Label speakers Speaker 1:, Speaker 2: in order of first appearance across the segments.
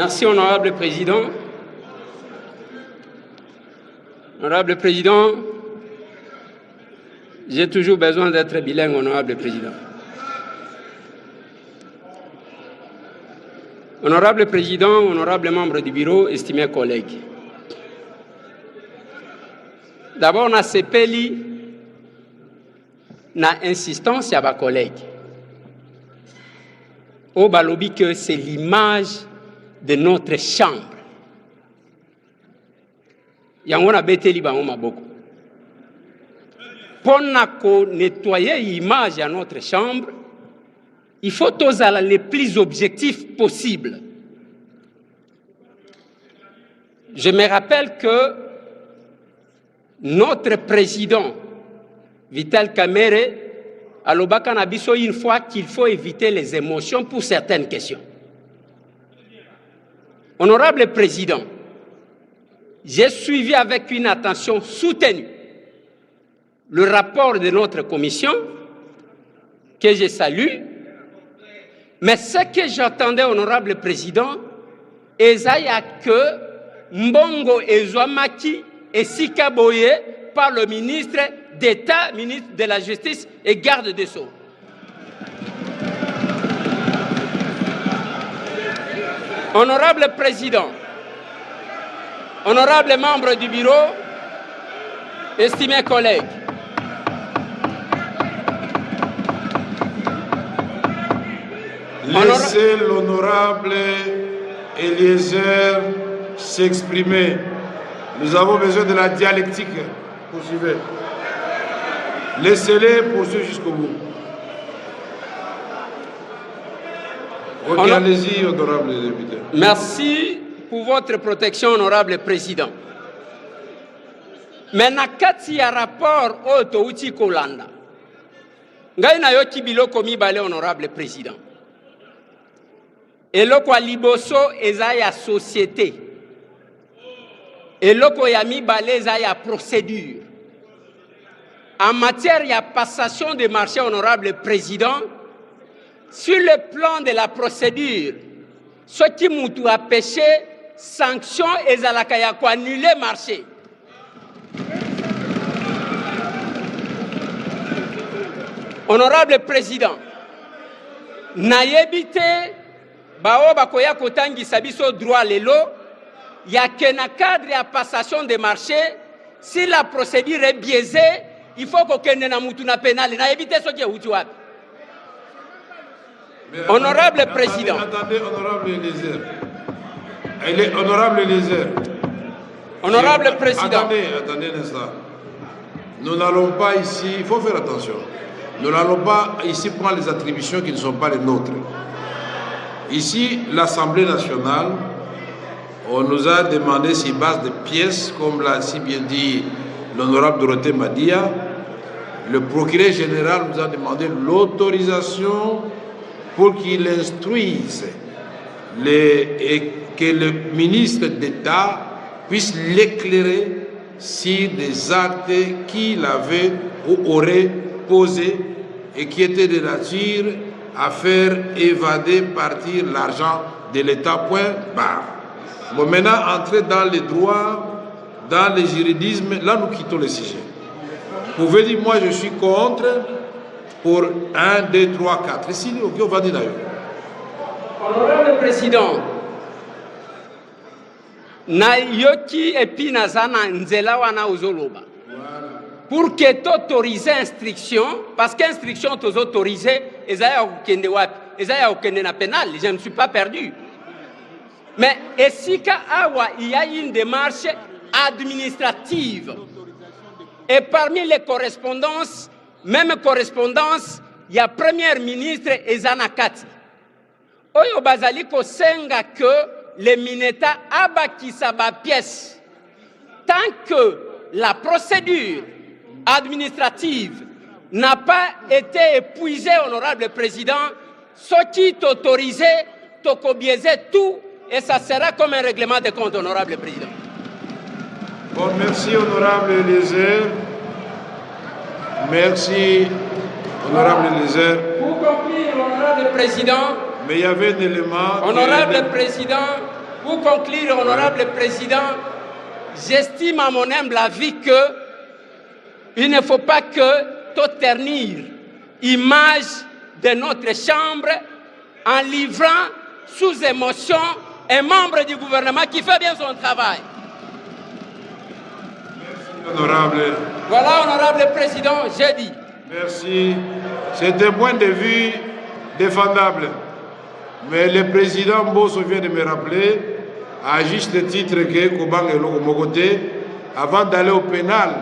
Speaker 1: Merci, Honorable Président. Honorable Président, j'ai toujours besoin d'être bilingue, Honorable Président. Honorable Président, honorable membre du bureau, estimés collègues. D'abord, on a sepeli na insistance à ma collègue. Au balobi que c'est l'image de notre chambre. Yango na beteli bango maboko. Pour nettoyer l'image de notre chambre, il faut tous aller les plus objectifs possibles. Je me rappelle que notre président, Vital Kamerhe, a l'Obaka Nabiso une fois qu'il faut éviter les émotions pour certaines questions. Honorable Président, j'ai suivi avec une attention soutenue le rapport de notre commission, que je salue, mais ce que j'attendais, Honorable Président, c'est que Mbongo Ezouamaki et Sikaboye par le ministre d'État, ministre de la Justice et garde des Sceaux. Honorable Président, honorable membre du bureau, estimés collègues,
Speaker 2: laissez l'honorable Eliezer s'exprimer. Nous avons besoin de la dialectique. Poursuivez. Laissez-les poursuivre jusqu'au bout. Allez-y, honorable député.
Speaker 1: Merci pour votre protection, honorable Président. Mais nakati ya rapport oto uti kolanda. Ngai na yoki biloko mibale, honorable Président. Eloko ya liboso eza ya société. Eloko ya mibale eza ya procédure. En matière de passation de marché, honorable Président, sur le plan de la procédure, ce qui moutou a péché, sanction et zalakaya ko annuler marché. Honorable Président, naïbité, bao bakoya kotangi sabiso droit lelo, y a qu'un cadre à passation de marché, si la procédure est biaisée, il faut qu'on ait un moutouna pénal. Naïbité ce qui est outuab. Honorable Président.
Speaker 2: Attendez, honorable Eliezer. Honorable Eliezer.
Speaker 1: Honorable Président.
Speaker 2: Attendez un instant. Nous n'allons pas ici, il faut faire attention. Nous n'allons pas ici prendre les attributions qui ne sont pas les nôtres. Ici, l'Assemblée nationale, on nous a demandé sur base de pièces, comme l'a si bien dit l'honorable Dorothée Madia. Le procureur général nous a demandé l'autorisation pour qu'il instruise et que le ministre d'État puisse l'éclairer sur des actes qu'il avait ou aurait posés et qui étaient de nature à faire évader, partir l'argent de l'État, point barre. Bon, maintenant, entrer dans les droits, dans les juridismes, là nous quittons le sujet. Vous pouvez dire, moi je suis contre pour 1, 2, 3, 4. Ici, on va dire d'ailleurs.
Speaker 1: Honorable Président, na yoki epi nazana nzela wana ozoloba. Pour que tu autorises instruction, parce qu'instruction tu autorise, ezaya okende wapi, ezaya okende na pénal, je ne suis pas perdu. Mais esika awa, il y a une démarche administrative. Et parmi les correspondances, même correspondance, il y a Premier ministre Ezanakati. Oyo bazali ko senga que les mineta abakisa ba pièce. Tant que la procédure administrative n'a pas été épuisée, honorable président, ce qui est autorisé, tokobiaiser tout, et ça sera comme un règlement de compte, honorable président.
Speaker 2: Bon, merci, honorable Eliezer. Merci, honorable Eliezer.
Speaker 1: Pour conclure, honorable président.
Speaker 2: Mais il y avait un élément.
Speaker 1: Honorable président. Pour conclure, honorable président, j'estime à mon humble avis que il ne faut pas ternir l'image de notre Chambre en livrant sous émotion un membre du gouvernement qui fait bien son travail.
Speaker 2: Merci, honorable.
Speaker 1: Voilà, honorable président, j'ai dit.
Speaker 2: Merci. C'est un point de vue défendable. Mais le président Mbosso vient de me rappeler, à juste titre que Kobang et Mokote, avant d'aller au pénal,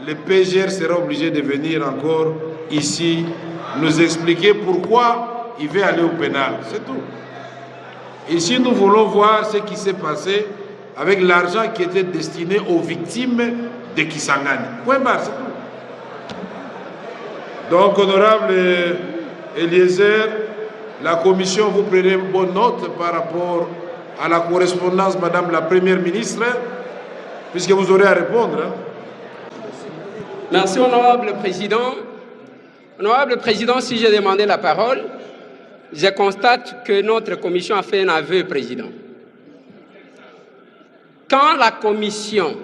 Speaker 2: le PGR sera obligé de venir encore ici nous expliquer pourquoi il veut aller au pénal. C'est tout. Ici, nous voulons voir ce qui s'est passé avec l'argent qui était destiné aux victimes de Kisangani. Point barre, c'est tout. Donc, honorable Eliezer, la commission vous prenez une bonne note par rapport à la correspondance, Madame la Première ministre, puisque vous aurez à répondre.
Speaker 1: Merci, honorable président. Honorable président, si j'ai demandé la parole, je constate que notre commission a fait un aveu, président. Quand la commission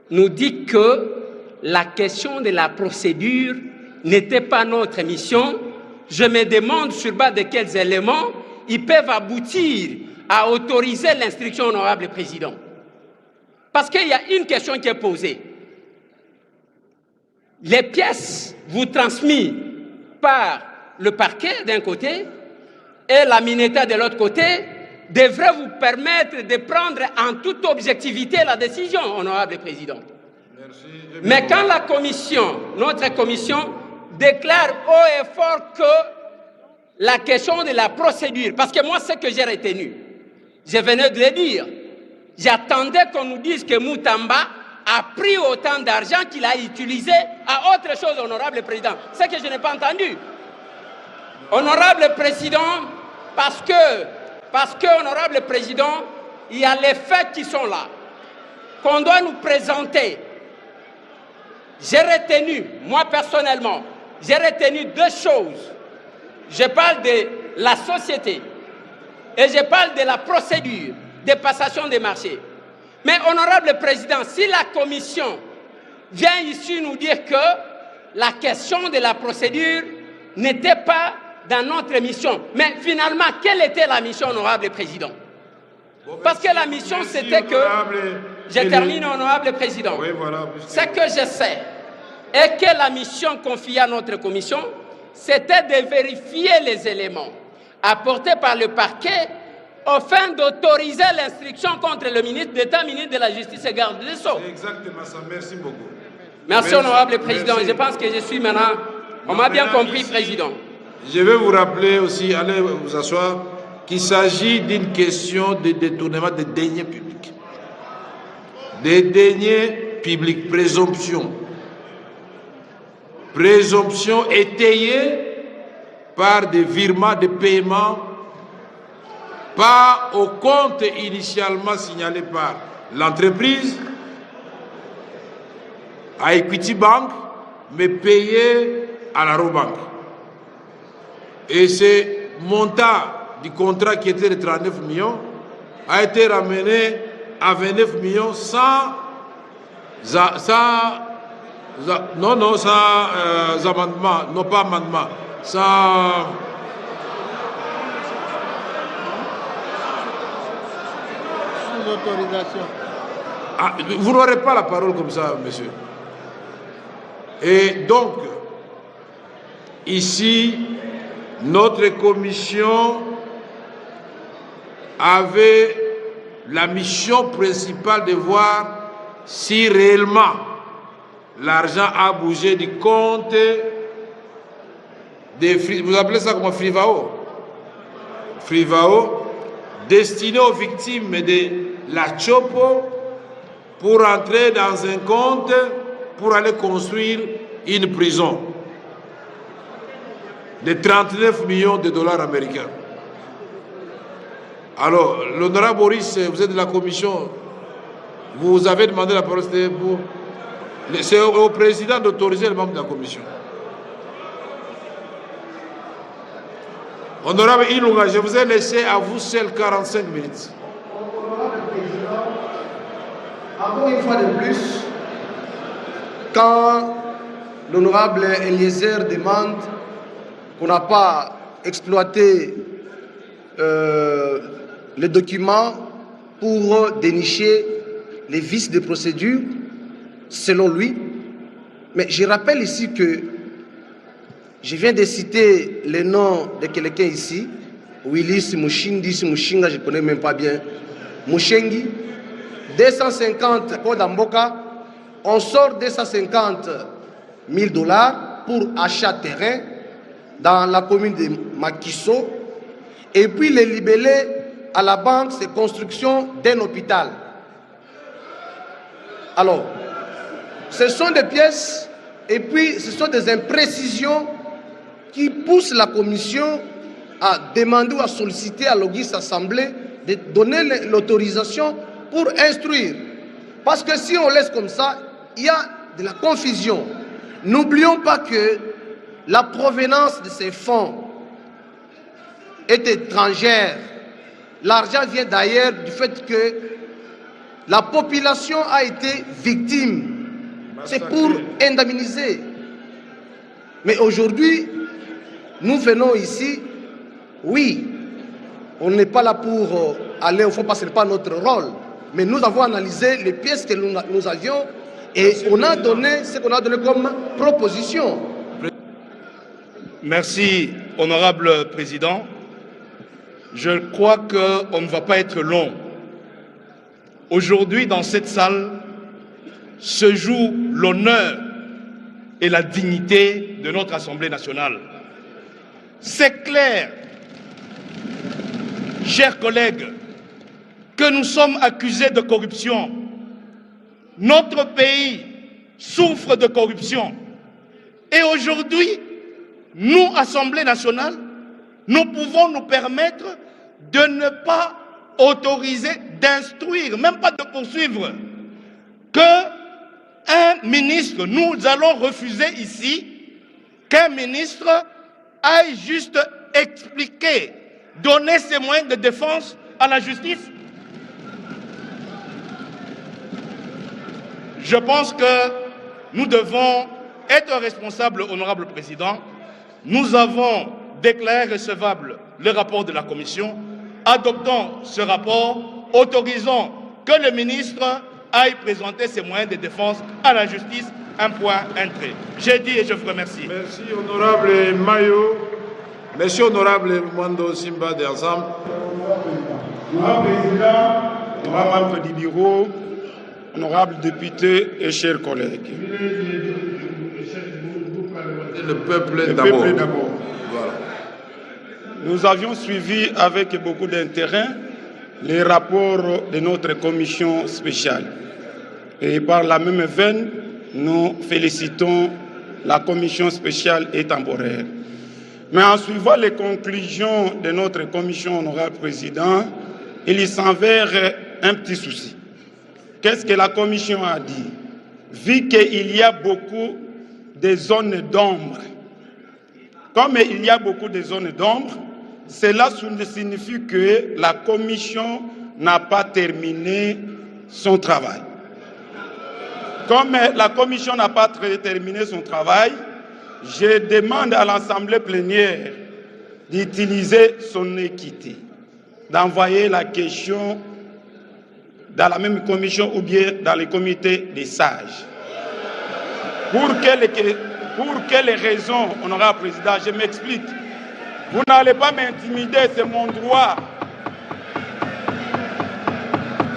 Speaker 1: nous dit que la question de la procédure n'était pas notre mission, je me demande sur base de quels éléments ils peuvent aboutir à autoriser l'instruction, honorable président. Parce qu'il y a une question qui est posée. Les pièces vous transmises par le parquet d'un côté et la Mineta de l'autre côté devraient vous permettre de prendre en toute objectivité la décision, honorable président.
Speaker 2: Merci.
Speaker 1: Mais quand la commission, notre commission, déclare haut et fort que la question de la procédure, parce que moi, ce que j'ai retenu, je venais de le dire, j'attendais qu'on nous dise que Moutamba a pris autant d'argent qu'il a utilisé à autre chose, honorable président. C'est que je n'ai pas entendu. Honorable président, parce que, honorable président, il y a les faits qui sont là, qu'on doit nous présenter. J'ai retenu, moi personnellement, j'ai retenu deux choses. Je parle de la société et je parle de la procédure de passation des marchés. Mais, honorable président, si la commission vient ici nous dire que la question de la procédure n'était pas dans notre mission, mais finalement, quelle était la mission, honorable président? Parce que la mission, c'était que... Je termine, honorable président.
Speaker 2: Oui, voilà,
Speaker 1: ce que je sais est que la mission confiée à notre commission, c'était de vérifier les éléments apportés par le parquet afin d'autoriser l'instruction contre le ministre d'État, ministre de la Justice et garde des Sceaux.
Speaker 2: C'est exactement ça. Merci beaucoup.
Speaker 1: Merci, honorable président. Merci. Je pense que je suis maintenant... On m'a bien compris, ici, président.
Speaker 2: Je vais vous rappeler aussi, allez vous asseoir, qu'il s'agit d'une question de détournement des deniers publics. Des deniers publics, présomption. Présomption étayée par des virements de paiement, pas au compte initialement signalé par l'entreprise, à Equity Bank, mais payé à la Robank. Et ce montant du contrat qui était de 39 millions a été ramené à 29 millions sans amendement, non pas amendement, sans
Speaker 3: autorisation.
Speaker 2: Ah, vous n'aurez pas la parole comme ça, monsieur. Et donc, ici, notre commission avait la mission principale de voir si réellement l'argent a bougé du compte de... Vous appelez ça comment? Frivao. Frivao, destiné aux victimes de la Chopo pour entrer dans un compte pour aller construire une prison de 39 millions de dollars américains. Alors, l'honorable Boris, vous êtes de la commission, vous avez demandé la parole, c'est au président d'autoriser les membres de la commission. Honorable Ilunga, je vous ai laissé à vous seul 45 minutes.
Speaker 3: encore une fois de plus, quand l'honorable Eliezer demande qu'on n'a pas exploité les documents pour dénicher les vices de procédure, selon lui. Mais je rappelle ici que je viens de citer le nom de quelqu'un ici, Willis Mushinga, je ne connais même pas bien, Mushengi, 250 Code Mboka, on sort 250 000 $ pour achat terrain dans la commune de Makiso, et puis les libellés à la banque, c'est construction d'un hôpital. Alors, ce sont des pièces, et puis ce sont des imprécisions qui poussent la commission à demander ou à solliciter à l'Auguste Assemblée de donner l'autorisation pour instruire. Parce que si on laisse comme ça, il y a de la confusion. N'oublions pas que la provenance de ces fonds est étrangère. L'argent vient d'ailleurs du fait que la population a été victime. C'est pour indemniser. Mais aujourd'hui, nous venons ici, oui, on n'est pas là pour aller au fond parce que ce n'est pas notre rôle. Mais nous avons analysé les pièces que nous avions et on a donné ce qu'on a donné comme proposition.
Speaker 4: Merci, honorable président. Je crois qu'on ne va pas être long. Aujourd'hui, dans cette salle, se joue l'honneur et la dignité de notre Assemblée nationale. C'est clair, chers collègues, que nous sommes accusés de corruption. Notre pays souffre de corruption. Et aujourd'hui, nous, Assemblée nationale, nous pouvons nous permettre de ne pas autoriser, d'instruire, même pas de poursuivre, qu'un ministre, nous allons refuser ici qu'un ministre aille juste expliquer, donner ses moyens de défense à la justice. Je pense que nous devons être responsables, honorable président. Nous avons déclaré recevable le rapport de la commission. Adoptons ce rapport, autorisons que le ministre aille présenter ses moyens de défense à la justice. Un point, un trait. J'ai dit et je vous remercie.
Speaker 2: Merci, honorable Mayo. Monsieur honorable Mwando Simba d'Ensemble.
Speaker 5: Honorable président, honorable membre du bureau, honorable député et chers collègues.
Speaker 2: Le peuple d'abord.
Speaker 5: Voilà. Nous avions suivi avec beaucoup d'intérêt les rapports de notre commission spéciale. Et par la même veine, nous félicitons la commission spéciale et temporaire. Mais en suivant les conclusions de notre commission, honorable président, il s'avère un petit souci. Qu'est-ce que la commission a dit? Vu qu'il y a beaucoup de zones d'ombre, comme il y a beaucoup de zones d'ombre, cela signifie que la commission n'a pas terminé son travail. Comme la commission n'a pas terminé son travail, je demande à l'Assemblée plénière d'utiliser son équité, d'envoyer la question dans la même commission ou bien dans le comité des sages. Pour quelles raisons, honorable président, je m'explique. Vous n'allez pas m'intimider, c'est mon droit.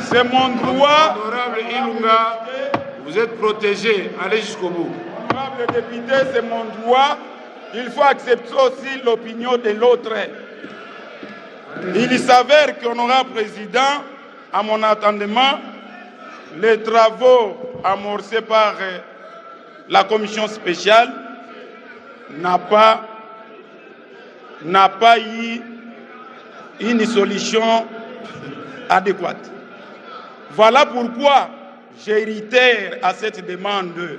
Speaker 5: C'est mon droit.
Speaker 2: Honorable Ilunga, vous êtes protégé, allez jusqu'au bout.
Speaker 5: Honorable député, c'est mon droit. Il faut accepter aussi l'opinion de l'autre. Il s'avère qu'honorable président, à mon entendement, les travaux amorcés par la commission spéciale n'a pas eu une solution adéquate. Voilà pourquoi j'hérite à cette demande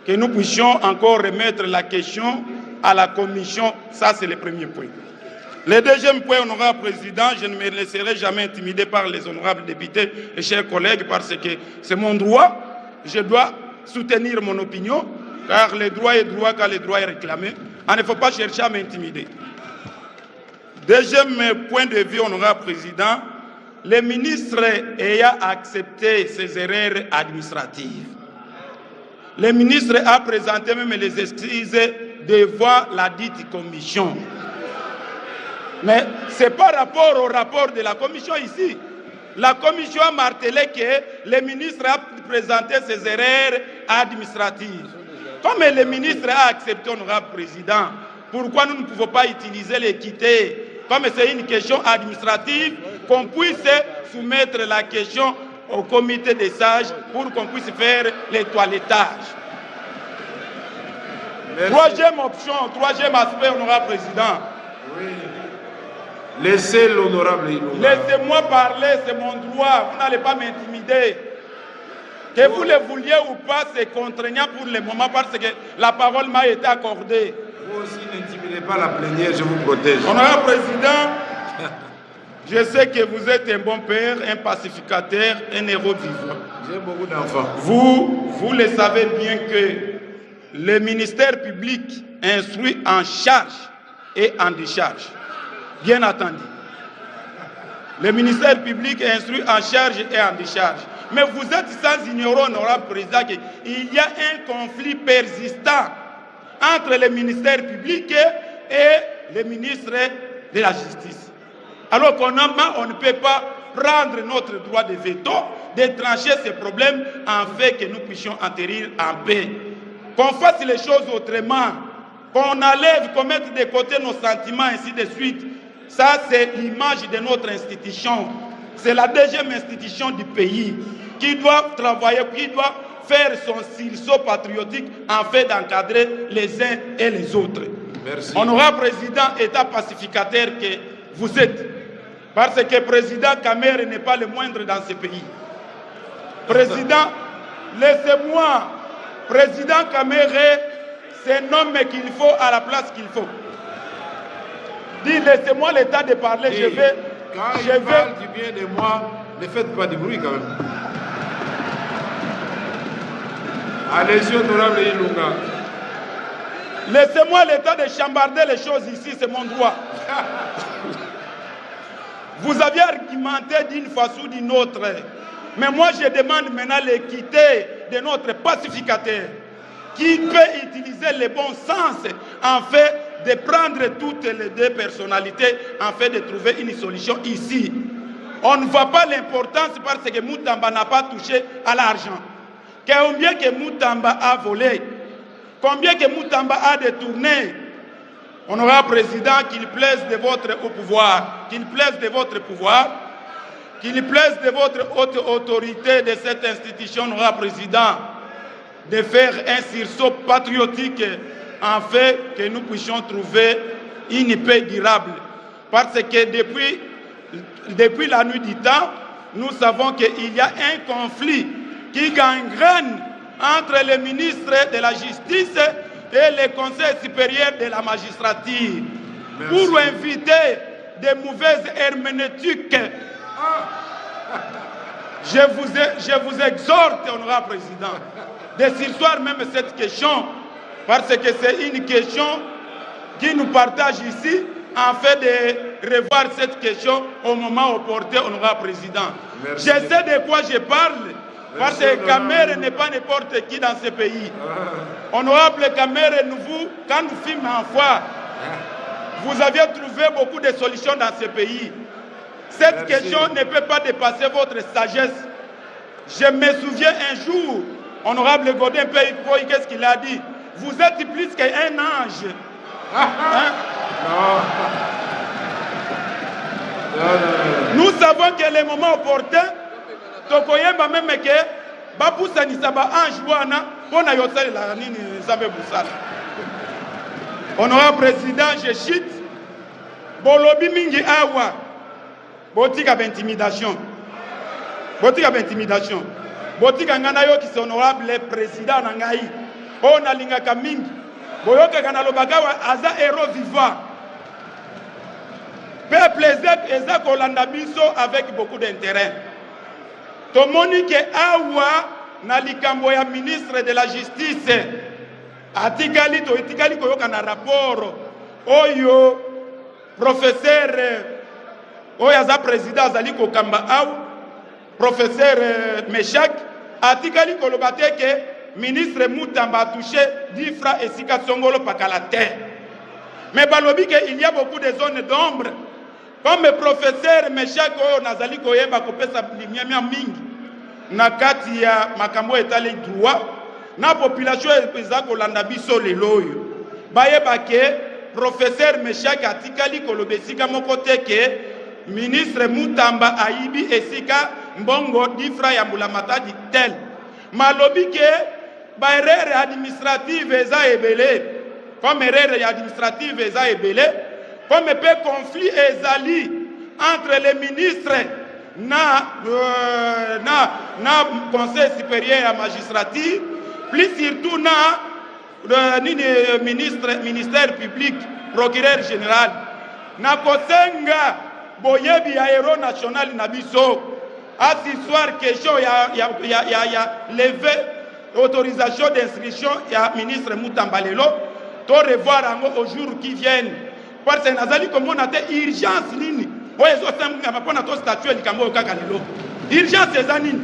Speaker 5: que nous puissions encore remettre la question à la commission. Ça, c'est le premier point. Le deuxième point, honorable président, je ne me laisserai jamais intimider par les honorables députés et chers collègues parce que c'est mon droit. Je dois soutenir mon opinion car le droit est droit quand le droit est réclamé. Il ne faut pas chercher à m'intimider. Deuxième point de vue, honorable président, le ministre ayant accepté ses erreurs administratives. Le ministre a présenté même les excuses devant la dite commission. Mais ce n'est pas rapport au rapport de la commission ici. La commission a martelé que le ministre a présenté ses erreurs administratives. Comme le ministre a accepté, honorable président, pourquoi nous ne pouvons pas utiliser l'équité comme c'est une question administrative, qu'on puisse soumettre la question au comité des sages pour qu'on puisse faire les toilettages. Troisième option, troisième aspect, honorable président.
Speaker 2: Oui. Laissez l'honorable Ilunga.
Speaker 5: Laissez-moi parler, c'est mon droit. Vous n'allez pas m'intimider. Que vous le vouliez ou pas, c'est contraignant pour le moment parce que la parole m'a été accordée.
Speaker 2: Vous aussi n'intimidez pas la plénière, je vous protège.
Speaker 5: Honorable président, je sais que vous êtes un bon père, un pacificateur, un héros vivant.
Speaker 2: J'ai beaucoup d'enfants.
Speaker 5: Vous le savez bien que le ministère public instruit en charge et en décharge. Bien entendu. Le ministère public instruit en charge et en décharge. Mais vous êtes sans ignorer, honorable président, qu'il y a un conflit persistant entre le ministère public et le ministre de la Justice. Alors qu'on ne peut pas prendre notre droit de veto, de trancher ces problèmes afin que nous puissions atterrir en paix. Qu'on fasse les choses autrement, qu'on enlève, qu'on mette de côté nos sentiments, ainsi de suite. Ça, c'est l'image de notre institution. C'est la deuxième institution du pays qui doit travailler, qui doit faire son sursaut patriotique afin d'encadrer les uns et les autres.
Speaker 2: Merci.
Speaker 5: Honorable président, État pacificateur que vous êtes, parce que président Kamere n'est pas le moindre dans ce pays. Président, laissez-moi, président Kamere, c'est un homme qu'il faut à la place qu'il faut. Dis, laissez-moi l'état de parler,
Speaker 2: Et
Speaker 5: je vais...
Speaker 2: Quand il parle du bien de moi, ne faites pas de bruit quand même. Allez-y, honorable Ilunga.
Speaker 5: Laissez-moi l'état de chambarder les choses ici, c'est mon droit. Vous aviez argumenté d'une façon ou d'une autre. Mais moi, je demande maintenant l'équité de notre pacificateur qui peut utiliser le bon sens en fait de prendre toutes les deux personnalités afin de trouver une solution ici. On ne voit pas l'importance parce que Moutamba n'a pas touché à l'argent. Combien que Moutamba a volé, combien que Moutamba a détourné. Honorable président, qu'il plaise de votre pouvoir, qu'il plaise de votre pouvoir, qu'il plaise de votre haute autorité de cette institution, honorable président, de faire un sursaut patriotique afin que nous puissions trouver une paix durable. Parce que depuis la nuit du temps, nous savons qu'il y a un conflit qui gangrène entre le ministre de la Justice et le Conseil supérieur de la magistrature. Merci. Pour inviter des mauvaises herméneutiques. Je vous exhorte, honorable président, de surseoir même cette question, parce que c'est une question qui nous partage ici, afin de revoir cette question au moment opportun, honorable président. Merci. Je sais de quoi je parle, parce que Kamere n'est pas n'importe qui dans ce pays. Honorable Kamere, quand nous fûmes en foi, vous aviez trouvé beaucoup de solutions dans ce pays. Cette question ne peut pas dépasser votre sagesse. Je me souviens un jour, honorable Godin Pays, qu'est-ce qu'il a dit? Vous êtes plus qu'un ange. Hein? Non. Nous savons que les moments opportuns, Tokoyemba même que Baboussa Nisaba ange wana, on a yosé la nini Nzambe Boussala. Honorable président, je chute. Bolobi mingi awa. Botika d'intimidation. Botika d'intimidation. Botika nganayo qui est honorable président Nangaï. On a lingaka mingi. Boyoka kana lobagawa aza héros vivant. peuple eza kolanda biso avec beaucoup d'intérêt. Tomoni ke awa na likambo ya ministre de la justice atikali koyoka na rapport oyo professeur oyo aza président azali kokamba awa professeur Meshak atikali koloba te ke ministre Mutamba a touché 10 francs esika songolo pakala te. Mais balobi ke il y a beaucoup de zones d'ombre. Comme professeur Meshak oyo nazali koyeba kopesa limia mingi na kati ya makambo etali droit na population eza kolanda biso lelo oyo bayeba ke professeur Meshak atikali koloba esika moko te ke ministre Mutamba aibi esika mbongo 10 francs ya mbula matadi tel. Malobi ke ba erreur administrative eza ebele, comme erreur administrative eza ebele, comme pe conflit ezali entre les ministres na conseil supérieur à magistrature, plus surtout na ministère public, procureur général. Na kosenga boyebi ya héros national na biso à ce soir question ya levé autorisation d'inscription ya ministre Mutamba lelo to revoir ango au jour qui viennent parce que nazali komona te urgence nini oyezo sanga mapona to statut likambo kaka lelo urgence eza nini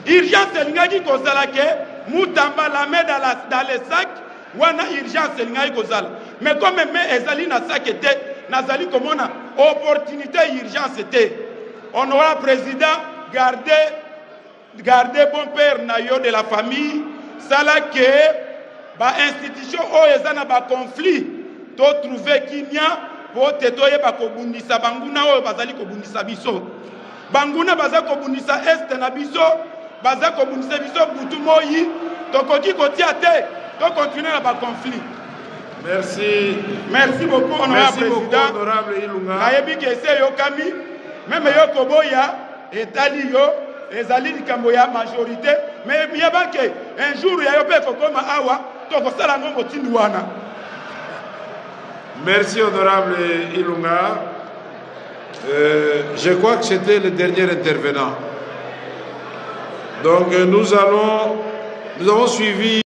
Speaker 5: urgence lingaki kozala ke Mutamba la met dans les sacs wana urgence lingaki kozala mais comme me ezali na sac te nazali komona opportunité urgence te honorable président gardez bon père na yo de la famille sala que ba institution o ezana ba conflit to trouver kimia po tetoye ba kobundisa banguna o bazali kobundisa biso banguna baza kobundisa est na biso baza kobundisa biso butu moyi to koki kotia te to continuer na ba conflit. Merci beaucoup honorable président. Nayebi ke se yo kami même yo koboya etali yo ezali likambo ya majorité mais yeba ke un jour ya yo pe kokoma awa to kosala ngo motindi wana.
Speaker 2: Merci honorable Ilunga. Je crois que c'était le dernier intervenant. Donc nous avons suivi